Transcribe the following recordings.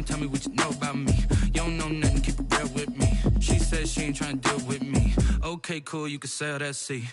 tell me what you know about me. You don't know nothing, keep it real with me. She said she ain't trying to deal with me. Okay, cool, you can sail that sea.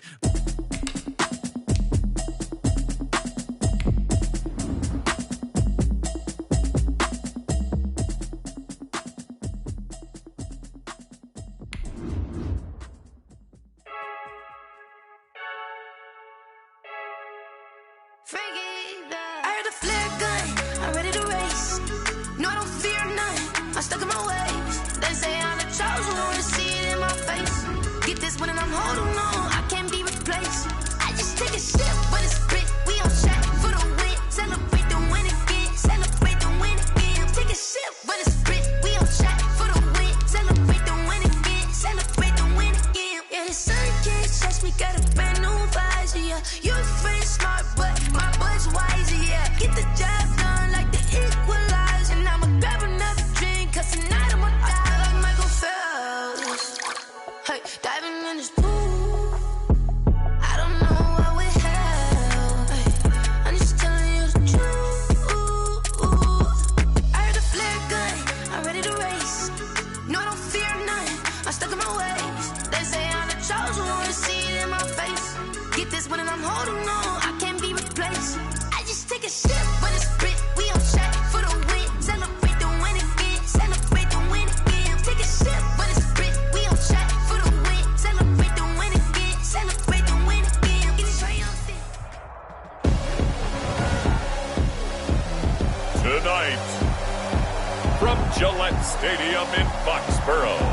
Gillette Stadium in Foxborough.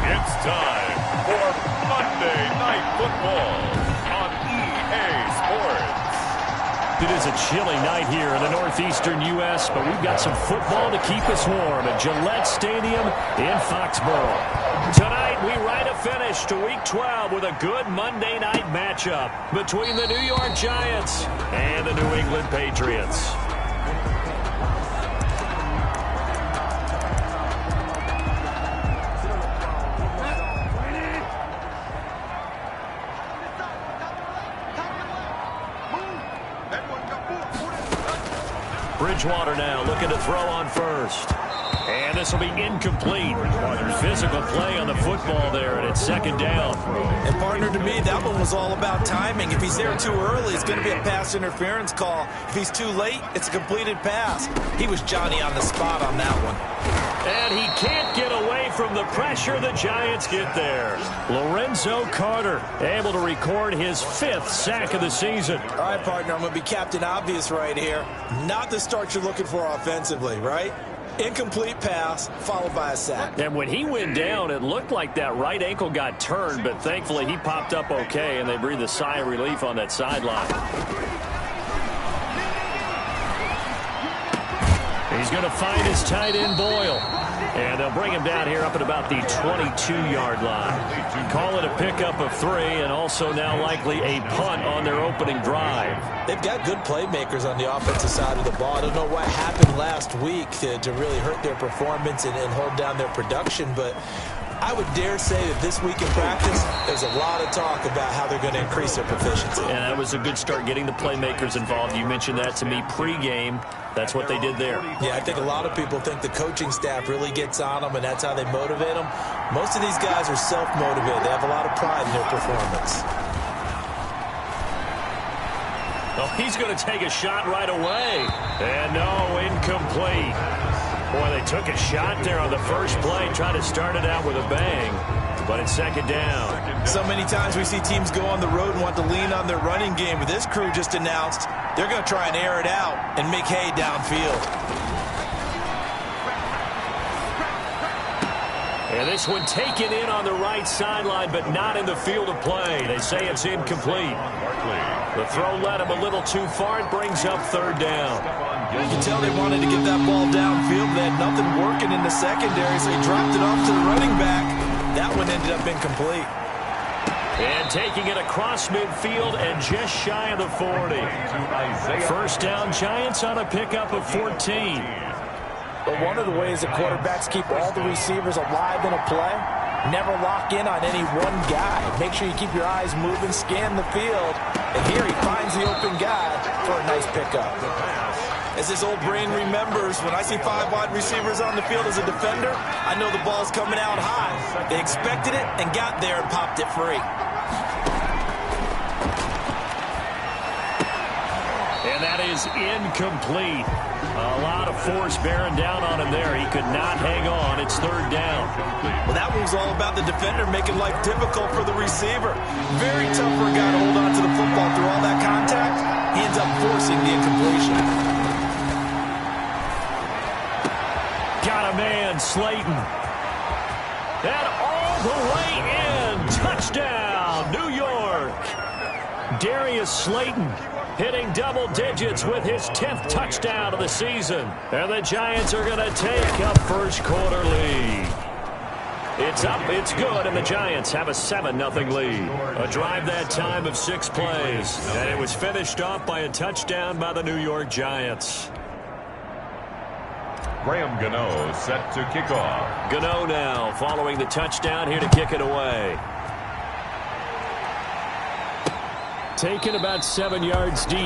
It's time for Monday Night Football on EA Sports. It is a chilly night here in the northeastern U.S., but we've got some football to keep us warm at Gillette Stadium in Foxborough. Tonight, we write a finish to Week 12 with a good Monday night matchup between the New York Giants and the New England Patriots. Bridgewater now looking to throw on first. And this will be incomplete. Physical play on the football there, and it's second down. And partner, to me, that one was all about timing. If he's there too early, it's going to be a pass interference call. If he's too late, it's a completed pass. He was Johnny on the spot on that one. And he can't get away from the pressure the Giants get there. Lorenzo Carter able to record his 5th sack of the season. All right, partner, I'm going to be Captain Obvious right here. Not the start you're looking for offensively, right? Incomplete pass, followed by a sack. And when he went down, it looked like that right ankle got turned, but thankfully he popped up okay, and they breathed a sigh of relief on that sideline. He's going to find his tight end, Boyle. And they'll bring him down here up at about the 22-yard line. Call it a pickup of 3, and also now likely a punt on their opening drive. They've got good playmakers on the offensive side of the ball. I don't know what happened last week to really hurt their performance and hold down their production, but I would dare say that this week in practice, there's a lot of talk about how they're going to increase their proficiency. And that was a good start getting the playmakers involved. You mentioned that to me pregame. That's what they did there. Yeah, I think a lot of people think the coaching staff really gets on them, and that's how they motivate them. Most of these guys are self-motivated. They have a lot of pride in their performance. Oh, he's going to take a shot right away. And no, incomplete. Boy, they took a shot there on the first play, tried to start it out with a bang, but it's second down. So many times we see teams go on the road and want to lean on their running game, but this crew just announced they're going to try and air it out and make hay downfield. And this one taken in on the right sideline, but not in the field of play. They say it's incomplete. The throw led him a little too far. It brings up third down. You can tell they wanted to get that ball downfield. They had nothing working in the secondary, so he dropped it off to the running back. That one ended up incomplete. And taking it across midfield and just shy of the 40. First down, Giants on a pickup of 14. But one of the ways that quarterbacks keep all the receivers alive in a play, never lock in on any one guy. Make sure you keep your eyes moving, scan the field. And here he finds the open guy for a nice pickup. As this old brain remembers, when I see 5 wide receivers on the field as a defender, I know the ball's coming out high. They expected it and got there and popped it free. And that is incomplete. A lot of force bearing down on him there. He could not hang on. It's third down. Well, that one was all about the defender making life difficult for the receiver. Very tough for a guy to hold on to the football through all that contact. He ends up forcing the incompletion. Got a man, Slayton. And all the way in. Touchdown, New York. Darius Slayton hitting double digits with his 10th touchdown of the season. And the Giants are going to take a first quarter lead. It's up, it's good, and the Giants have a 7-0 lead. A drive that time of 6 plays. And it was finished off by a touchdown by the New York Giants. Graham Gano set to kick off. Gano now following the touchdown here to kick it away. Taken about 7 yards deep.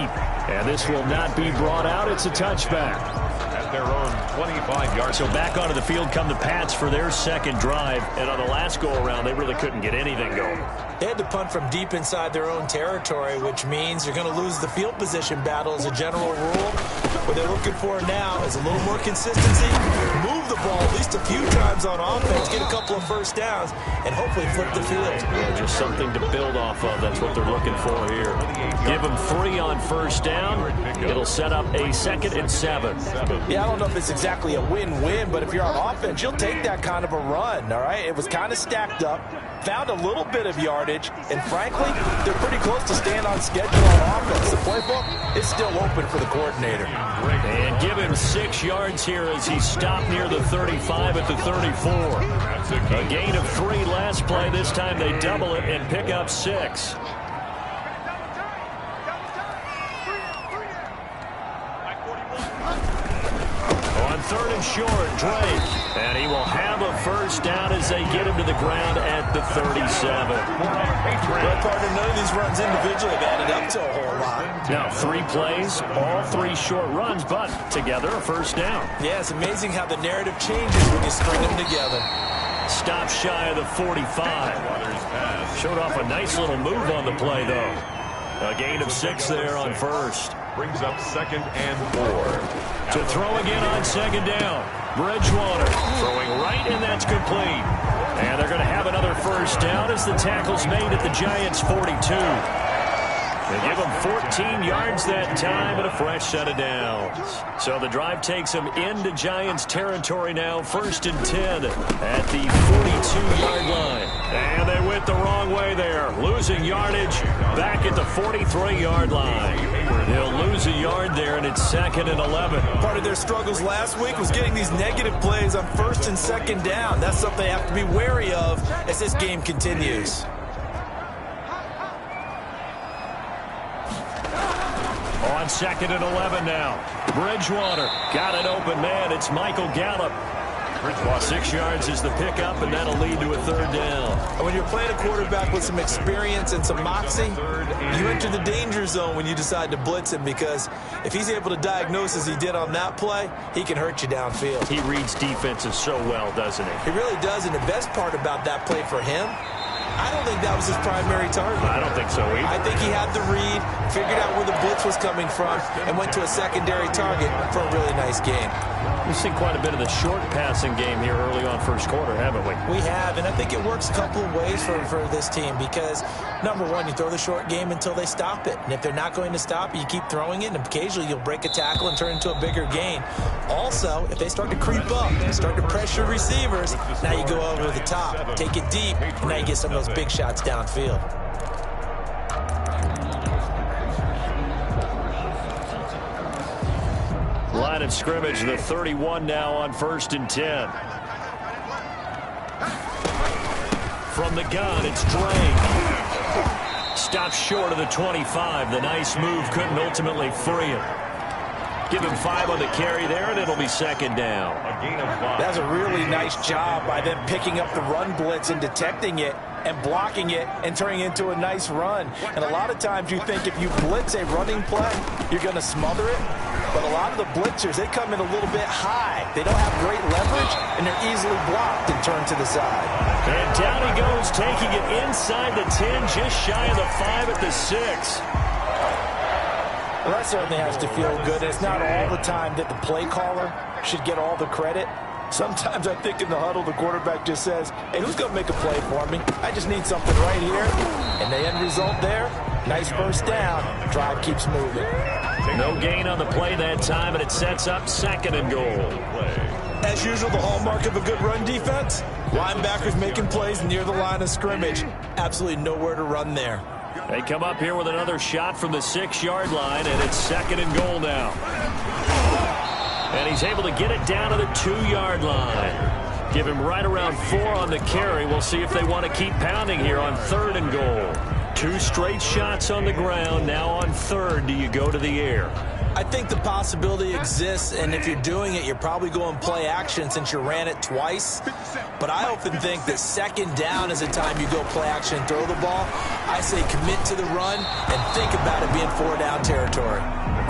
And this will not be brought out. It's a touchback. At their own 25-yard. So back onto the field come the Pats for their second drive. And on the last go-around, they really couldn't get anything going. They had to punt from deep inside their own territory, which means you're going to lose the field position battle as a general rule. What they're looking for now is a little more consistency, move the ball at least a few times on offense, get a couple of first downs, and hopefully flip the field. Yeah, just something to build off of. That's what they're looking for here. Give them 3 on first down. It'll set up a 2nd and 7. Yeah, I don't know if it's exactly a win-win, but if you're on offense, you'll take that kind of a run, all right? It was kind of stacked up, found a little bit of yardage, and frankly, they're pretty close to staying on schedule on offense. The playbook is still open for the coordinator. And give him 6 yards here as he stopped near the 35 at the 34. A gain of 3 last play. This time they double it and pick up 6. On 3rd and short, Drake. And he will have a first down as they get him to the ground at the 37. Well, partner, none of these runs individually have added up to a whole lot. Now 3 plays, all 3 short runs, but together a first down. Yeah, it's amazing how the narrative changes when you string them together. Stop shy of the 45. Showed off a nice little move on the play, though. A gain of 6 there on first. Brings up 2nd and 4. To throw again on 2nd down. Bridgewater throwing right, and that's complete. And they're going to have another first down as the tackle's made at the Giants' 42. They give them 14 yards that time and a fresh set of downs. So the drive takes them into Giants territory now, 1st and 10 at the 42-yard line. And they went the wrong way there, losing yardage back at the 43-yard line. They'll lose a yard there, and it's 2nd and 11. Part of their struggles last week was getting these negative plays on 1st and 2nd down. That's something they have to be wary of as this game continues. On 2nd and 11 now. Bridgewater got an open man. It's Michael Gallup. 6 yards is the pickup, and that'll lead to a 3rd down. And when you're playing a quarterback with some experience and some moxie, you enter the danger zone when you decide to blitz him, because if he's able to diagnose as he did on that play, he can hurt you downfield. He reads defenses so well, doesn't he? He really does, and the best part about that play for him, I don't think that was his primary target. I don't think so either. I think he had the read, figured out where the blitz was coming from, and went to a secondary target for a really nice game. We've seen quite a bit of the short passing game here early on first quarter, haven't we? We have, and I think it works a couple of ways for this team because, number one, you throw the short game until they stop it. And if they're not going to stop it, you keep throwing it, and occasionally you'll break a tackle and turn it into a bigger gain. Also, if they start to creep up, start to pressure receivers, now you go over the top, take it deep, and now you get some of those big shots downfield. Line of scrimmage, the 31 now on 1st and 10. From the gun, it's Drake. Stops short of the 25. The nice move couldn't ultimately free him. Give him 5 on the carry there, and it'll be 2nd down. That's a really nice job by them picking up the run blitz and detecting it and blocking it and turning it into a nice run. And a lot of times you think if you blitz a running play, you're going to smother it. But a lot of the blitzers, they come in a little bit high. They don't have great leverage, and they're easily blocked and turned to the side. And down he goes, taking it inside the 10, just shy of the 5 at the 6. Well, that certainly has to feel good. It's not all the time that the play caller should get all the credit. Sometimes I think in the huddle, the quarterback just says, hey, who's going to make a play for me? I just need something right here. And the end result there, nice first down. Drive keeps moving. No gain on the play that time, and it sets up 2nd and goal. As usual, the hallmark of a good run defense, linebackers making plays near the line of scrimmage. Absolutely nowhere to run there. They come up here with another shot from the 6-yard line, and it's 2nd and goal now. And he's able to get it down to the 2-yard line. Give him right around 4 on the carry. We'll see if they want to keep pounding here on 3rd and goal. 2 straight shots on the ground. Now on 3rd, do you go to the air? I think the possibility exists, and if you're doing it, you're probably going play action since you ran it twice. But I often think that 2nd down is the time you go play action and throw the ball. I say commit to the run and think about it being 4-down territory.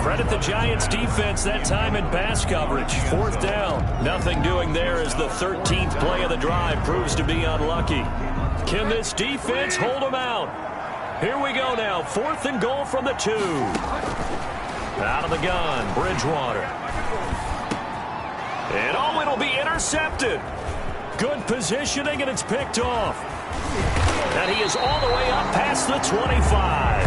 Credit the Giants defense that time in pass coverage. 4th down. Nothing doing there as the 13th play of the drive proves to be unlucky. Can this defense hold them out? Here we go now. 4th and goal from the 2. Out of the gun, Bridgewater. And oh, it'll be intercepted. Good positioning, and it's picked off. And he is all the way up past the 25.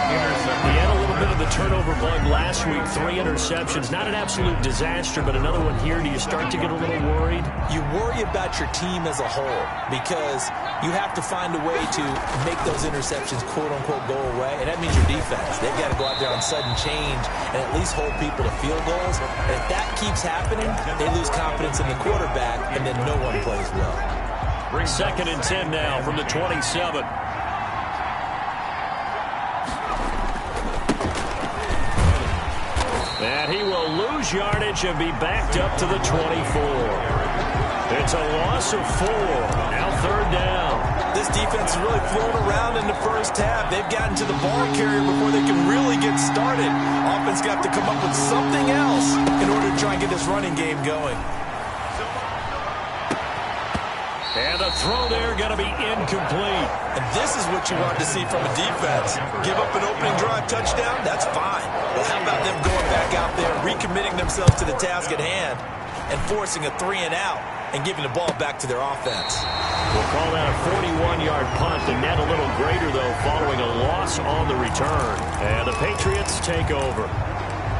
He had a little bit of the turnover bug last week. 3 interceptions. Not an absolute disaster, but another one here. Do you start to get a little worried? You worry about your team as a whole because you have to find a way to make those interceptions, quote-unquote, go away, and that means your defense. They've got to go out there on sudden change and at least hold people to field goals. And if that keeps happening, they lose confidence in the quarterback, and then no one plays well. 2nd and 10 now from the 27. And he will lose yardage and be backed up to the 24. It's a loss of 4. Now 3rd down. This defense is really flown around in the first half. They've gotten to the ball carrier before they can really get started. Offense got to come up with something else in order to try and get this running game going. And the throw there going to be incomplete. And this is what you want to see from a defense. Give up an opening drive touchdown, that's fine. Well, how about them going back out there, recommitting themselves to the task at hand, and forcing a 3-and-out and giving the ball back to their offense. We'll call that a 41-yard punt. The net a little greater, though, following a loss on the return. And the Patriots take over.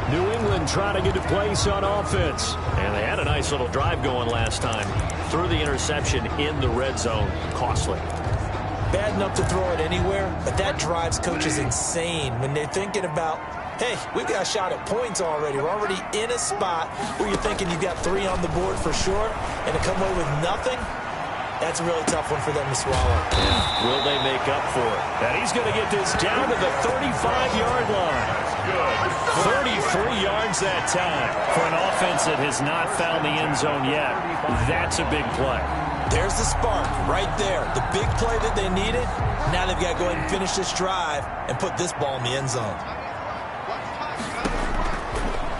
New England trying to get a place on offense. And they had a nice little drive going last time. Threw the interception in the red zone. Costly. Bad enough to throw it anywhere, but that drives coaches insane when they're thinking about, hey, we've got a shot at points already. We're already in a spot where you're thinking you've got 3 on the board for sure, and to come away with nothing, that's a really tough one for them to swallow. Yeah. Will they make up for it? And he's going to get this down to the 35-yard line. 33 yards that time. For an offense that has not found the end zone yet, that's a big play. There's the spark right there. The big play that they needed. Now they've got to go ahead and finish this drive and put this ball in the end zone.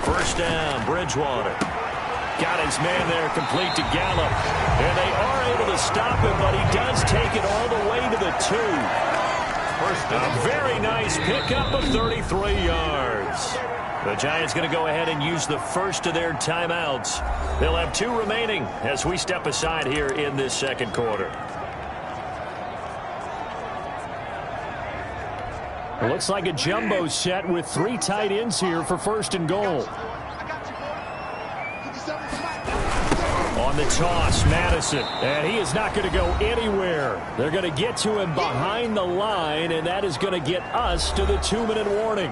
First down, Bridgewater. Got his man there, complete to Gallup. And they are able to stop him, but he does take it all the way to the 2. A very nice pickup of 33 yards. The Giants going to go ahead and use the first of their timeouts. They'll have 2 remaining as we step aside here in this second quarter. It looks like a jumbo set with 3 tight ends here for 1st and goal. On the toss, Madison. And he is not going to go anywhere. They're going to get to him behind the line, and that is going to get us to the 2-minute warning.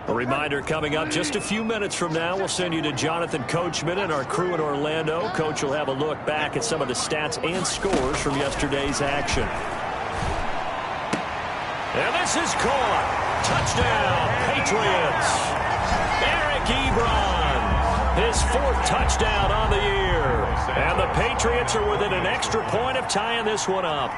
A reminder coming up just a few minutes from now, we'll send you to Jonathan Coachman and our crew in Orlando. Coach will have a look back at some of the stats and scores from yesterday's action. And this is caught. Touchdown, Patriots. Eric Ebron, his 4th touchdown on the year. And the Patriots are within an extra point of tying this one up.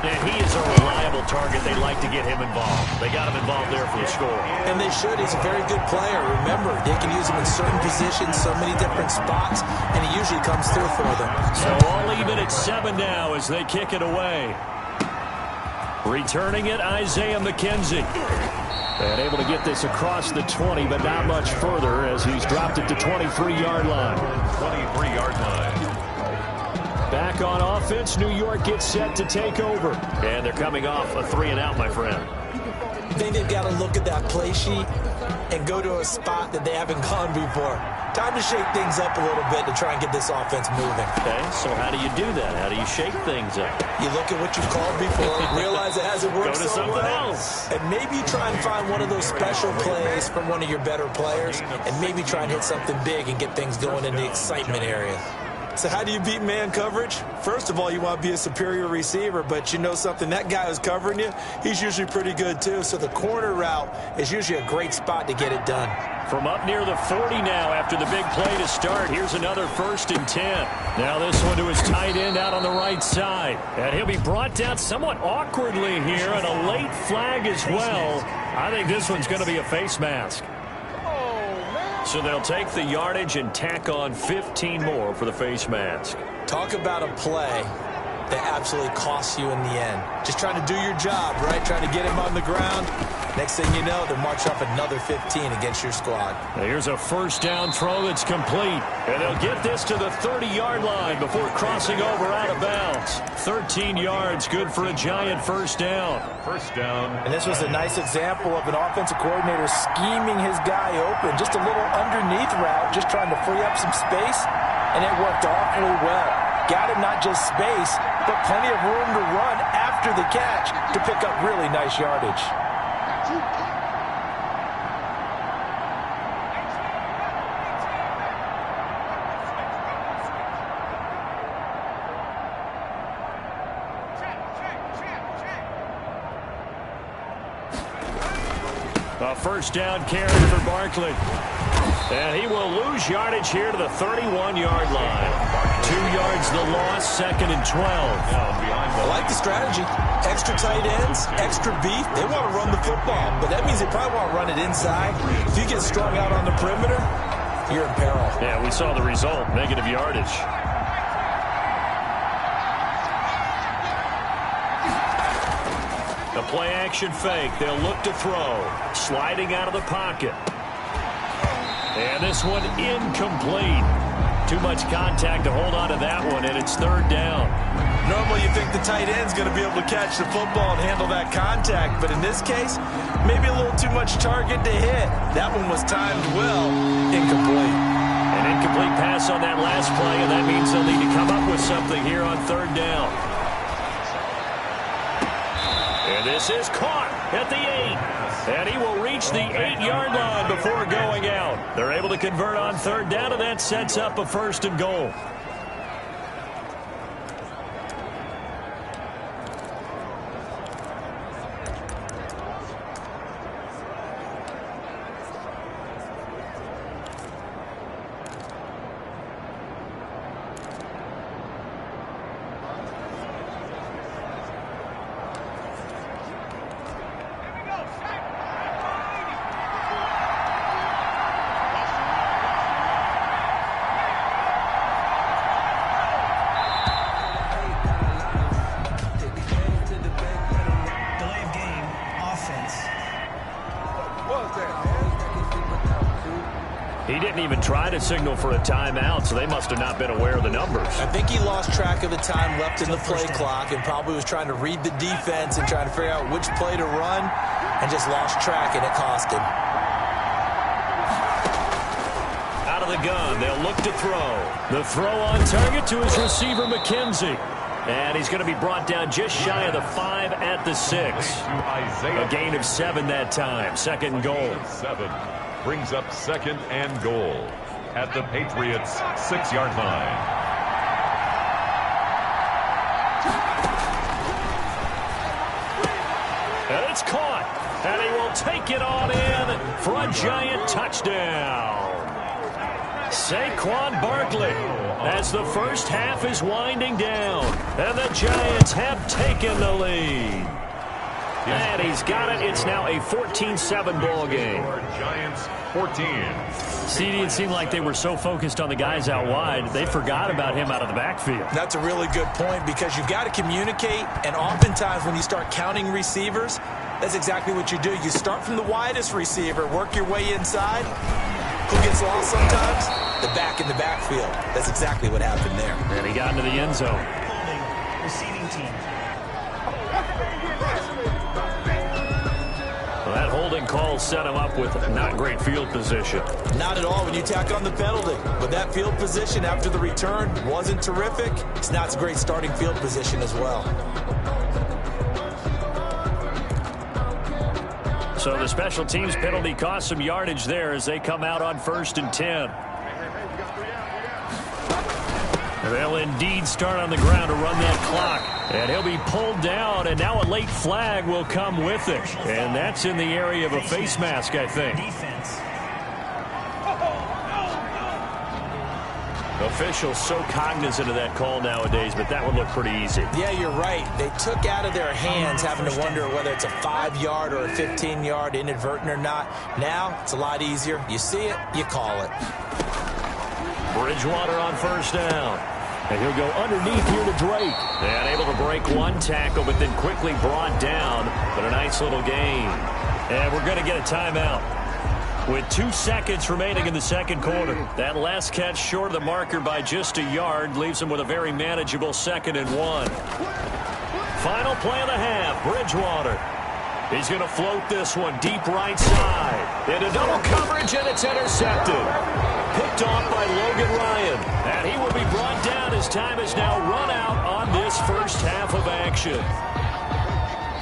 And he is a reliable target. They like to get him involved. They got him involved there for the score. And they should. He's a very good player. Remember, they can use him in certain positions, so many different spots, and he usually comes through for them. So all even at 7 now as they kick it away. Returning it, Isaiah McKenzie. And able to get this across the 20, but not much further as he's dropped it to 23-yard line. 23-yard line. Back on offense, New York gets set to take over. And they're coming off a 3-and-out, my friend. I think they've got to look at that play sheet and go to a spot that they haven't gone before. Time to shake things up a little bit to try and get this offense moving. Okay, so how do you do that? How do you shake things up? You look at what you've called before, realize it hasn't worked Go to so something well, else. and maybe you try and find one of those special plays from one of your better players, and maybe try and hit something big and get things going in the excitement area. So how do you beat man coverage? First of all, you want to be a superior receiver, but you know something, that guy who's covering you, he's usually pretty good too. So the corner route is usually a great spot to get it done. From up near the 40 now after the big play to start. Here's another 1st and 10. Now this one to his tight end out on the right side. And he'll be brought down somewhat awkwardly here, and a late flag as well. I think this one's going to be a face mask. So they'll take the yardage and tack on 15 more for the face mask. Talk about a play that absolutely costs you in the end. Just trying to do your job, right? Trying to get him on the ground. Next thing you know, they'll march off another 15 against your squad. Now here's a 1st down throw that's complete. And they'll get this to the 30-yard line before crossing over out of bounds. 13 yards, good for a giant 1st down. 1st down. And this was a nice example of an offensive coordinator scheming his guy open. Just a little underneath route, just trying to free up some space, and it worked awfully well. Got him not just space, but plenty of room to run after the catch to pick up really nice yardage. A 1st down carry for Barkley. And he will lose yardage here to the 31-yard line. 2 yards the loss, 2nd and 12. I like the strategy. Extra tight ends, extra beef. They want to run the football, but that means they probably want to run it inside. If you get strung out on the perimeter, you're in peril. Yeah, we saw the result, negative yardage. The play-action fake. They'll look to throw. Sliding out of the pocket. And this one incomplete. Too much contact to hold on to that one, and it's 3rd down. Normally you think the tight end's going to be able to catch the football and handle that contact, but in this case, maybe a little too much target to hit. That one was timed well. Incomplete. An incomplete pass on that last play, and that means they'll need to come up with something here on 3rd down. And this is caught at the 8. And he will reach the 8-yard line before going out. They're able to convert on 3rd down, and that sets up a 1st and goal. He didn't even try to signal for a timeout, so they must have not been aware of the numbers. I think he lost track of the time left in the play clock and probably was trying to read the defense and trying to figure out which play to run and just lost track, and it cost him. Out of the gun, they'll look to throw. The throw on target to his receiver, McKenzie. And he's going to be brought down just shy of the 5 at the 6. A gain of 7 that time. 2nd and goal. 7 brings up 2nd and goal at the Patriots' 6-yard line. And it's caught. And he will take it on in for a giant touchdown. Saquon Barkley as the first half is winding down. And the Giants have taken the lead. And he's got it. It's now a 14-7 ball game. Giants 14. CD, it seemed like they were so focused on the guys out wide, they forgot about him out of the backfield. That's a really good point because you've got to communicate, and oftentimes when you start counting receivers, that's exactly what you do. You start from the widest receiver, work your way inside. Who gets lost sometimes? The back in the backfield. That's exactly what happened there. And he got into the end zone. Receiving team. Well, that holding call set him up with not great field position. Not at all when you tack on the penalty. But that field position after the return wasn't terrific. It's not a great starting field position as well. So the special teams penalty cost some yardage there as they come out on 1st and 10. They'll indeed start on the ground to run that clock. And he'll be pulled down, and now a late flag will come with it. And that's in the area of a face mask, I think. Defense. Officials so cognizant of that call nowadays, but that would look pretty easy. Yeah, you're right. They took out of their hands having to wonder whether it's a 5-yard or a 15-yard inadvertent or not. Now, it's a lot easier. You see it, you call it. Bridgewater on 1st down. And he'll go underneath here to Drake. And able to break one tackle, but then quickly brought down. But a nice little gain. And we're going to get a timeout. With 2 seconds remaining in the second quarter. That last catch short of the marker by just a yard leaves him with a very manageable 2nd and 1. Final play of the half. Bridgewater. He's going to float this one deep right side. Into double coverage, and it's intercepted. Picked off by Logan Ryan. And he will be brought down as time is now run out on this first half of action.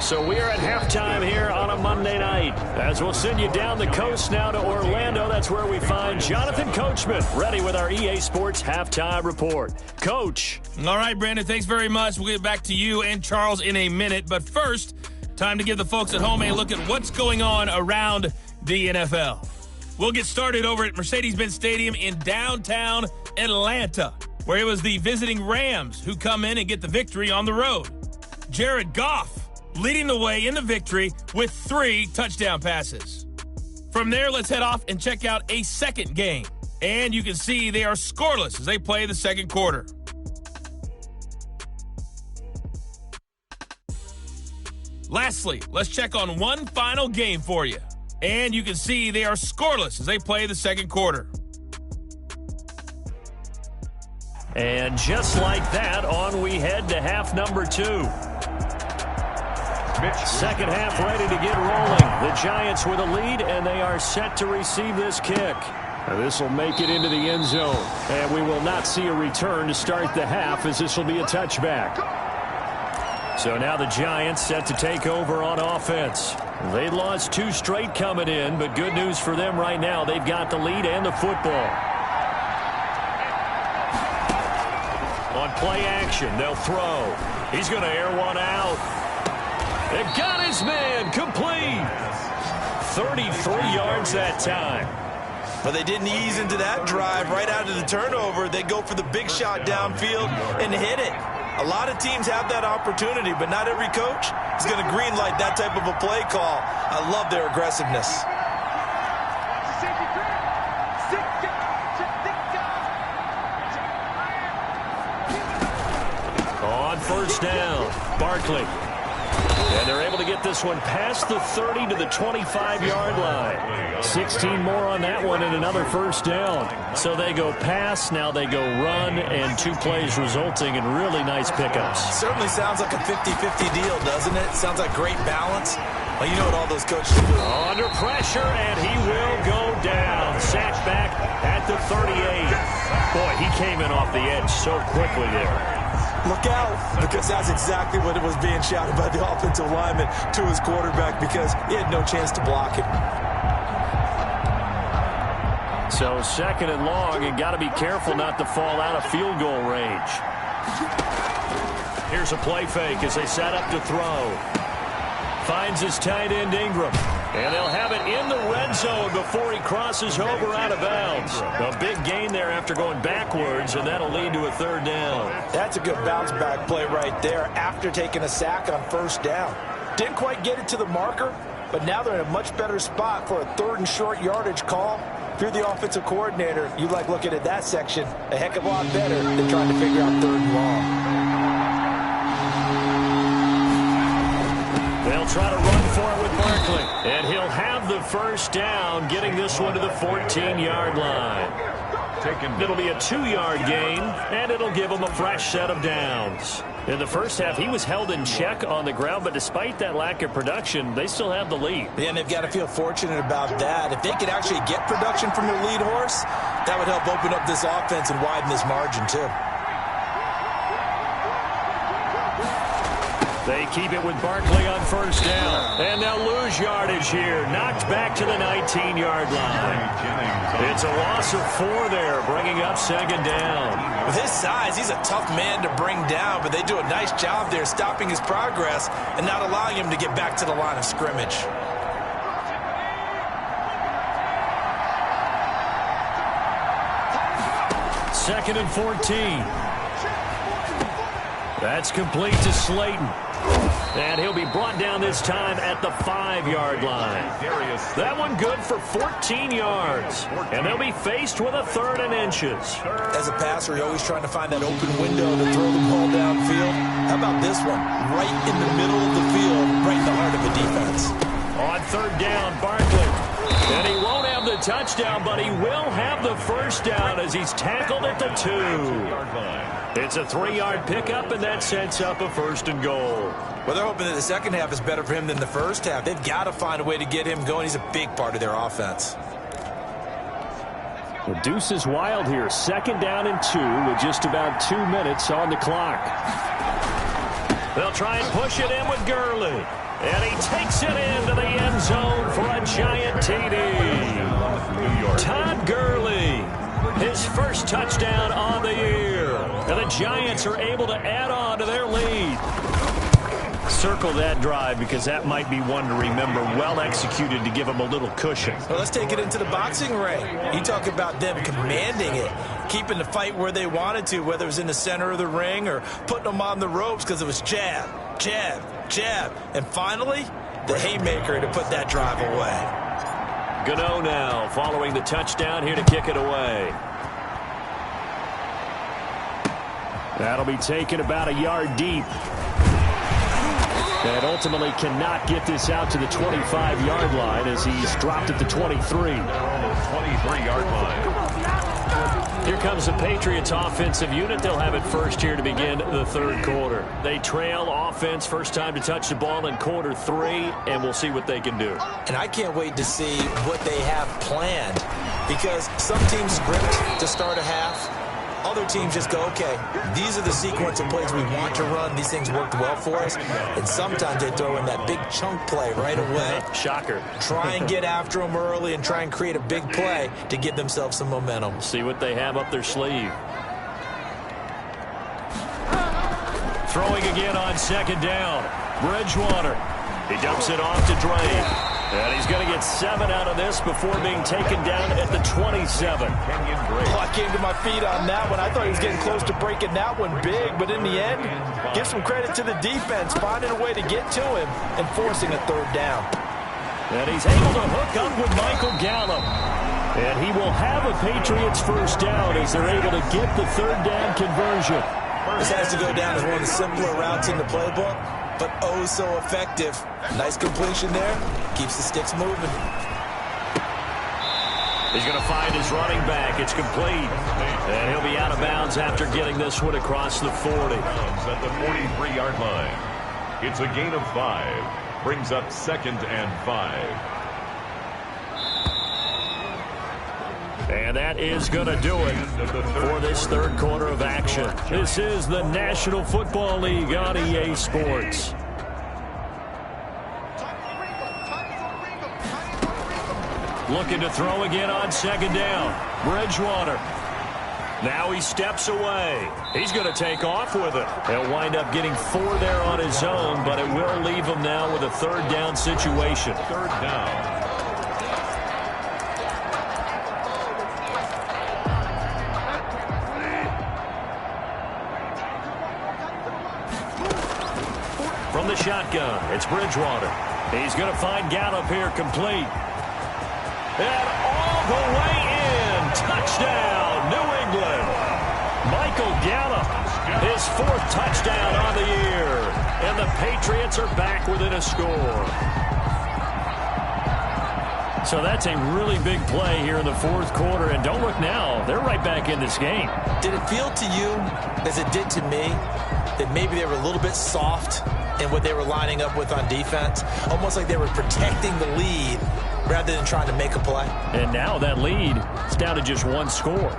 So we are at halftime here on a Monday night. As we'll send you down the coast now to Orlando. That's where we find Jonathan Coachman ready with our EA Sports Halftime Report. Coach. All right, Brandon, thanks very much. We'll get back to you and Charles in a minute. But first, time to give the folks at home a look at what's going on around the NFL. We'll get started over at Mercedes-Benz Stadium in downtown Atlanta, where it was the visiting Rams who come in and get the victory on the road. Jared Goff leading the way in the victory with 3 touchdown passes. From there, let's head off and check out a second game. And you can see they are scoreless as they play the second quarter. Lastly, let's check on one final game for you. And you can see they are scoreless as they play the second quarter. And just like that, on we head to half number 2. Second half ready to get rolling. The Giants with a lead, and they are set to receive this kick. This will make it into the end zone. And we will not see a return to start the half, as this will be a touchback. So now the Giants set to take over on offense. They lost 2 straight coming in, but good news for them right now. They've got the lead and the football. On play action, they'll throw. He's going to air one out. It got his man complete. 33 yards that time. But they didn't ease into that drive right out of the turnover. They go for the big shot downfield and hit it. A lot of teams have that opportunity, but not every coach is going to greenlight that type of a play call. I love their aggressiveness. On 1st down, Barkley. And they're able to get this one past the 30 to the 25-yard line. 16 more on that one and another 1st down. So they go pass, now they go run, and 2 plays resulting in really nice pickups. Certainly sounds like a 50-50 deal, doesn't it? Sounds like great balance. Well, you know what all those coaches do. Under pressure, and he will go down. Sacked back at the 38. Boy, he came in off the edge so quickly there. Look out, because that's exactly what it was being shouted by the offensive lineman to his quarterback, because he had no chance to block him. So 2nd and long, and got to be careful not to fall out of field goal range. Here's a play fake as they set up to throw. Finds his tight end Ingram. And they'll have it in the red zone before he crosses over out of bounds. A big gain there after going backwards, and that'll lead to a third down. That's a good bounce-back play right there after taking a sack on first down. Didn't quite get it to the marker, but now they're in a much better spot for a 3rd and short yardage call. If you're the offensive coordinator, you like looking at that section a heck of a lot better than trying to figure out 3rd and long. They'll try to run for it with Barkley. And he'll have the first down, getting this one to the 14-yard line. It'll be a 2-yard gain, and it'll give him a fresh set of downs. In the first half, he was held in check on the ground, but despite that lack of production, they still have the lead. Yeah, and they've got to feel fortunate about that. If they could actually get production from their lead horse, that would help open up this offense and widen this margin, too. They keep it with Barkley on first down. And they'll lose yardage here. Knocked back to the 19-yard line. It's a loss of 4 there, bringing up 2nd down. With his size, he's a tough man to bring down, but they do a nice job there stopping his progress and not allowing him to get back to the line of scrimmage. Second and 14. That's complete to Slayton. And he'll be brought down this time at the 5-yard line. That one good for 14 yards. And they'll be faced with a 3rd and inches. As a passer, you're always trying to find that open window to throw the ball downfield. How about this one? Right in the middle of the field, right in the heart of the defense. On 3rd down, Barkley. And he won't have the touchdown, but he will have the first down as he's tackled at the 2. It's a 3-yard pickup, and that sets up a 1st and goal. Well, they're hoping that the second half is better for him than the first half. They've got to find a way to get him going. He's a big part of their offense. The deuce is wild here. 2nd down and 2 with just about 2 minutes on the clock. They'll try and push it in with Gurley. And he takes it into the end zone for a giant TD. Todd Gurley, his first touchdown on the year. And the Giants are able to add on to their lead. Circle that drive because that might be one to remember. Well executed to give them a little cushion. Well, let's take it into the boxing ring. You talk about them commanding it, keeping the fight where they wanted to, whether it was in the center of the ring or putting them on the ropes because it was jab, jab, jab. And finally, the haymaker to put that drive away. Gano now following the touchdown here to kick it away. That'll be taken about a yard deep. And ultimately cannot get this out to the 25-yard line as he's dropped at the 23. 23-yard line. Here comes the Patriots offensive unit. They'll have it first here to begin the 3rd quarter. They trail offense, first time to touch the ball in quarter 3, and we'll see what they can do. And I can't wait to see what they have planned because some teams script to start a half. Other teams just go, okay, these are the sequence of plays we want to run. These things worked well for us. And sometimes they throw in that big chunk play right away. Shocker. Try and get after them early and try and create a big play to give themselves some momentum. See what they have up their sleeve. Throwing again on 2nd down. Bridgewater. He dumps it off to Drake. And he's going to get 7 out of this before being taken down at the 27. Oh, I came to my feet on that one. I thought he was getting close to breaking that one big, but in the end, give some credit to the defense, finding a way to get to him and forcing a 3rd down. And he's able to hook up with Michael Gallup. And he will have a Patriots first down as they're able to get the 3rd down conversion. This has to go down as one of the simpler routes in the playbook, but oh so effective. Nice completion there. Keeps the sticks moving. He's going to find his running back. It's complete. And he'll be out of bounds after getting this one across the 40. At the 43-yard line. It's a gain of 5. Brings up 2nd and 5. And that is going to do it for this 3rd quarter of action. This is the National Football League on EA Sports. Looking to throw again on 2nd down. Bridgewater Now he steps away. He's going to take off with it. He'll wind up getting 4 there on his own, but it will leave him now with a third down situation. Third down. From the shotgun, it's Bridgewater. He's going to find Gallup here complete. And all the way in. Touchdown, New England. Michael Gallup, his 4th touchdown on the year. And the Patriots are back within a score. So that's a really big play here in the 4th quarter. And don't look now, they're right back in this game. Did it feel to you, as it did to me, that maybe they were a little bit soft in what they were lining up with on defense? Almost like they were protecting the lead rather than trying to make a play. And now that lead is down to just 1 score.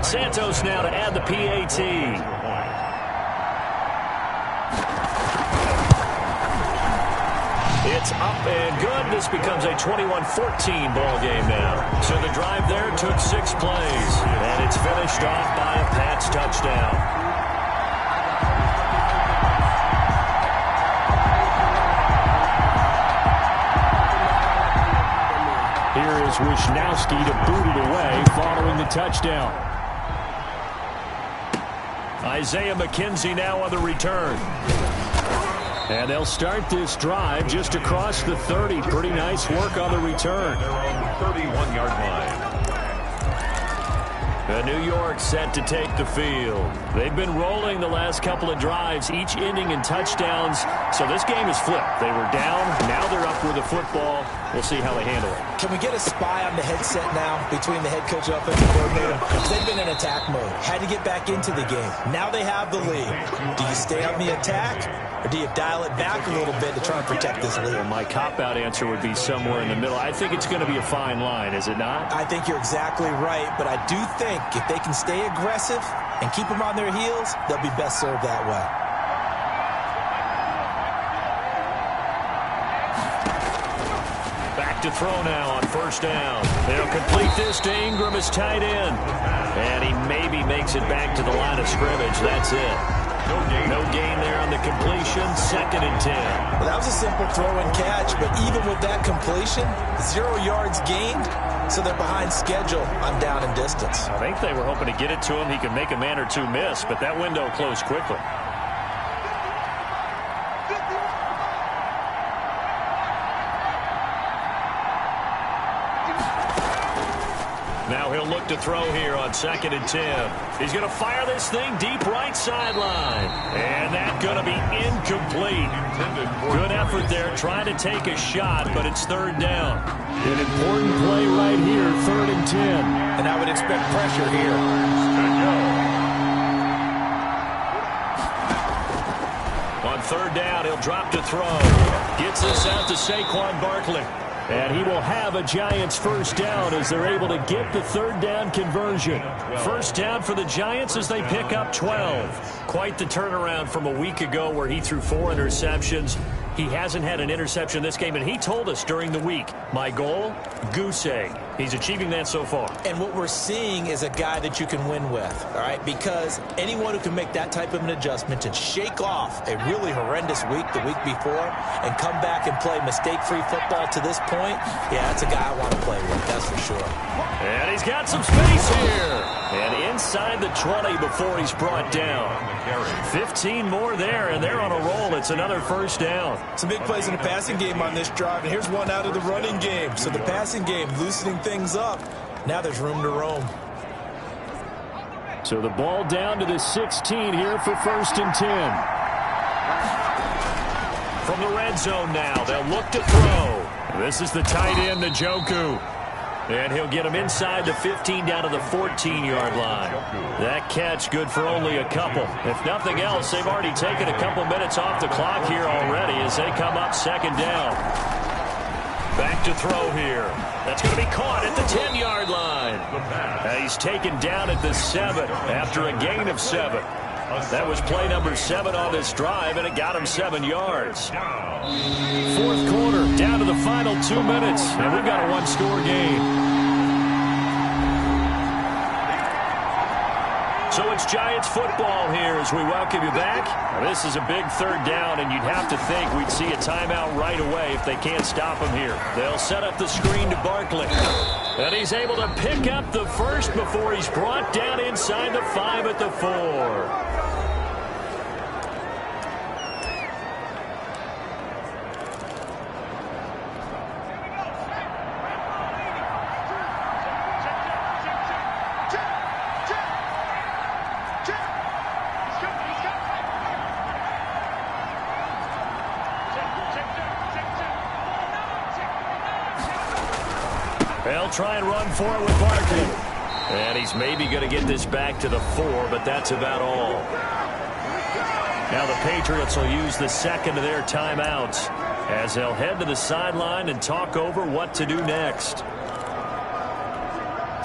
Santos now to add the PAT. It's up and good. This becomes a 21-14 ball game now. So the drive there took 6 plays, and it's finished off by a Pats touchdown. Here is Wisnowski to boot it away following the touchdown. Isaiah McKenzie now on the return. And they'll start this drive just across the 30. Pretty nice work on the return. They're on the 31-yard line. New York set to take the field. They've been rolling the last couple of drives, each ending in touchdowns. So this game is flipped. They were down. Now they're up with the football. We'll see how they handle it. Can we get a spy on the headset now between the head coach and offensive coordinator? They've been in attack mode. Had to get back into the game. Now they have the lead. Do you stay on the attack, or do you dial it back a little bit to try and protect this lead? Well, my cop-out answer would be somewhere in the middle. I think it's going to be a fine line, is it not? I think you're exactly right, but I do think if they can stay aggressive and keep them on their heels, they'll be best served that way. Back to throw now on first down. They'll complete this to Ingram as tight end. And he maybe makes it back to the line of scrimmage. That's it. No gain there on the completion. 2nd and 10. Well, that was a simple throw and catch, but even with that completion, 0 yards gained, so they're behind schedule on down and distance. I think they were hoping to get it to him. He could make a man or two miss, but that window closed quickly. Now he'll look to throw here on 2nd and 10. He's going to fire this thing deep right sideline. And that's going to be incomplete. Good effort there trying to take a shot, but it's 3rd down. An important play right here, 3rd and 10. And I would expect pressure here. On 3rd down, he'll drop to throw. Gets this out to Saquon Barkley. And he will have a Giants first down as they're able to get the 3rd down conversion. First down for the Giants as they pick up 12. Quite the turnaround from a week ago where he threw 4 interceptions. He hasn't had an interception this game, and he told us during the week, my goal, goose egg. He's achieving that so far. And what we're seeing is a guy that you can win with, all right? Because anyone who can make that type of an adjustment and shake off a really horrendous week the week before and come back and play mistake-free football to this point, yeah, that's a guy I want to play with, that's for sure. And he's got some space here. And inside the 20 before he's brought down. 15 more there, and they're on a roll. It's another first down. Some big plays in the passing game on this drive, and here's one out of the running game. So the passing game loosening things up. Now there's room to roam. So the ball down to the 16 here for 1st and 10. From the red zone now, they'll look to throw. This is the tight end, Njoku. And he'll get him inside the 15 down to the 14-yard line. That catch good for only a couple. If nothing else, they've already taken a couple minutes off the clock here already as they come up 2nd down. Back to throw here. That's going to be caught at the 10-yard line. He's taken down at the 7 after a gain of 7. That was play number 7 on this drive, and it got him 7 yards. Fourth quarter, down to the final 2 minutes, and we've got a one-score game. So it's Giants football here as we welcome you back. Now, this is a big third down, and you'd have to think we'd see a timeout right away if they can't stop him here. They'll set up the screen to Barkley. And he's able to pick up the first before he's brought down inside the 5 at the 4. They'll try and run for it with Barkley. And he's maybe going to get this back to the 4, but that's about all. Now the Patriots will use the second of their timeouts as they'll head to the sideline and talk over what to do next.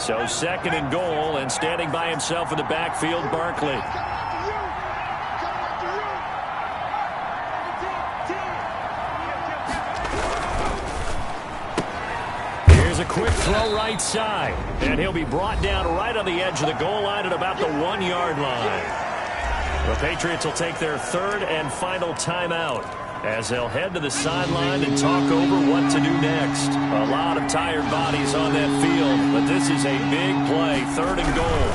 So second and goal, and standing by himself in the backfield, Barkley. A quick throw right side, and he'll be brought down right on the edge of the goal line at about the 1-yard line. The Patriots will take their third and final timeout as they'll head to the sideline and talk over what to do next. A lot of tired bodies on that field, but this is a big play, third and goal.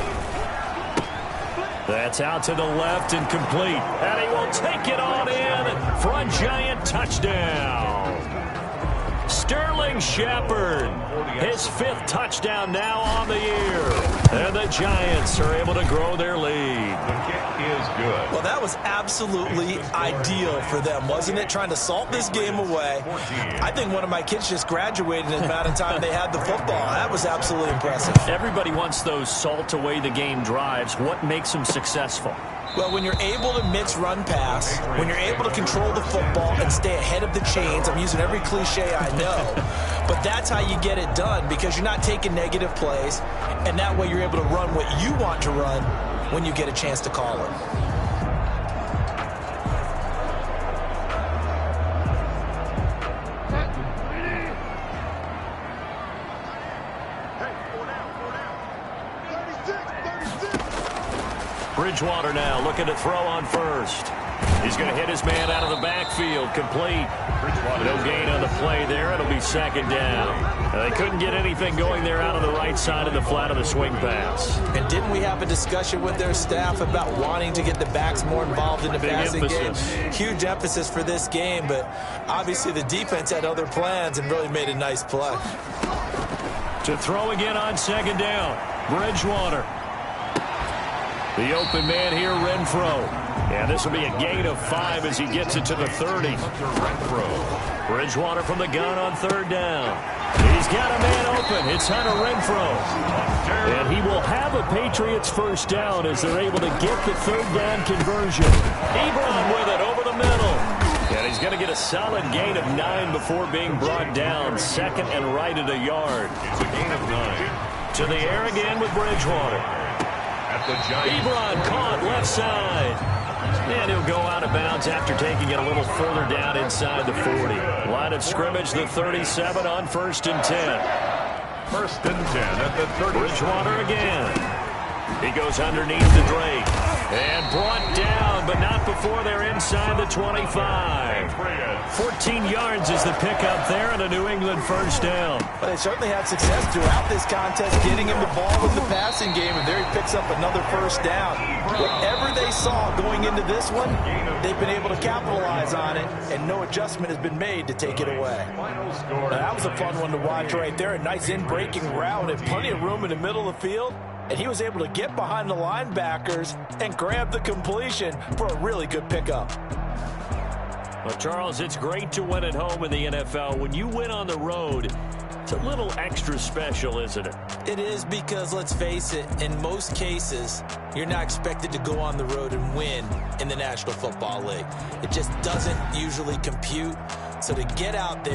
That's out to the left and complete, and he will take it on in for a Giant touchdown. Sterling Shepard, his 5th touchdown now on the year. And the Giants are able to grow their lead. The kick is good. Well, that was absolutely ideal for them, wasn't it? Trying to salt this game away. I think one of my kids just graduated in the amount of time they had the football. That was absolutely impressive. Everybody wants those salt away the game drives. What makes them successful? Well, when you're able to mix run pass, when you're able to control the football and stay ahead of the chains, I'm using every cliche I know, but that's how you get it done because you're not taking negative plays, and that way you're able to run what you want to run when you get a chance to call it. Bridgewater now looking to throw on first. He's going to hit his man out of the backfield. Complete. No gain on the play there. It'll be second down. They couldn't get anything going there out on the right side of the flat of the swing pass. And didn't we have a discussion with their staff about wanting to get the backs more involved in the passing game? Huge emphasis for this game, but obviously the defense had other plans and really made a nice play. To throw again on second down. Bridgewater. The open man here, Renfro. And this will be a gain of 5 as he gets it to the 30. Bridgewater from the gun on third down. He's got a man open. It's Hunter Renfro. And he will have a Patriots first down as they're able to get the third down conversion. Ebron with it over the middle. And he's going to get a solid gain of 9 before being brought down. Second and right at a yard. It's a gain of 9. To the air again with Bridgewater. Ebron caught left side. And he'll go out of bounds after taking it a little further down inside the 40. Line of scrimmage, the 37 on 1st and 10. 1st and 10 at the 30. Bridgewater again. He goes underneath the Drake. And brought down, but not before they're inside the 25. 14 yards is the pickup there and a New England first down. But they certainly had success throughout this contest getting him the ball in the passing game, and there he picks up another first down. Whatever they saw going into this one, they've been able to capitalize on it, and no adjustment has been made to take it away. Now, that was a fun one to watch right there. A nice in-breaking route and plenty of room in the middle of the field. And he was able to get behind the linebackers and grab the completion for a really good pickup. Well, Charles, it's great to win at home in the NFL. When you win on the road, it's a little extra special, isn't it? It is because, let's face it, in most cases, you're not expected to go on the road and win in the National Football League. It just doesn't usually compute. So to get out there